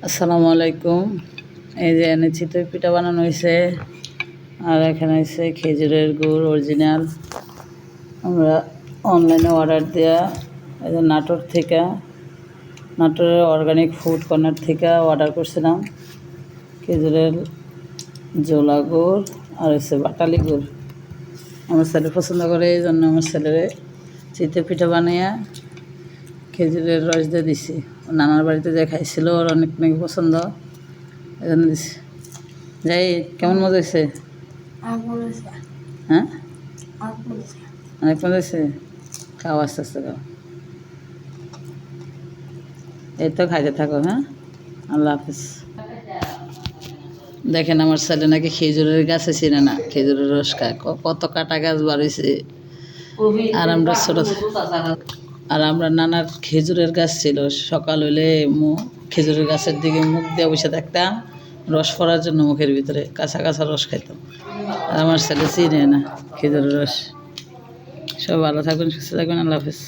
আসসালামু আলাইকুম। এই যে এনে চিতই পিঠা বানানো হয়েছে, আর এখানে হচ্ছে খেজুরের গুড় অরিজিনাল। আমরা অনলাইনে অর্ডার দেওয়া, এই যে নাটোরের অর্গানিক ফুড কর্নার থেকে অর্ডার করছিলাম খেজুরের জোলা গুড় আর হচ্ছে বাটালি গুড়। আমার ছেলে পছন্দ করে, এই জন্য আমার ছেলেরে চিতই পিঠা বানিয়ে খেজুরের রস দিয়ে দিছি। নানার বাড়িতে যে খাইছিল, ওর অনেক নাকি পছন্দ, এই জন্য দিছি। যাই, কেমন মজা হয়েছে? হ্যাঁ, অনেক মজা হয়েছে। খাও, আস্তে আস্তে খাও। এই তো খাইতে থাকো। হ্যাঁ, আল্লাহ হাফিজ। দেখেন, আমার ছেলে নাকি খেজুরের গাছে চিনে না, খেজুরের রস খায়। কত কাটা গাছ বাড়িয়েছে। আর আমরা নানার খেজুরের গাছ ছিল, সকাল হইলে খেজুরের গাছের দিকে মুখ দিয়ে বসে থাকতাম, রস পড়ার জন্য মুখের ভিতরে কাঁচা কাঁচা রস খাইতাম। আর আমার ছেলে চিনে না খেজুরের রস। সব ভালো থাকবেন, সুস্থ থাকবেন, আল্লাহ হাফিজ।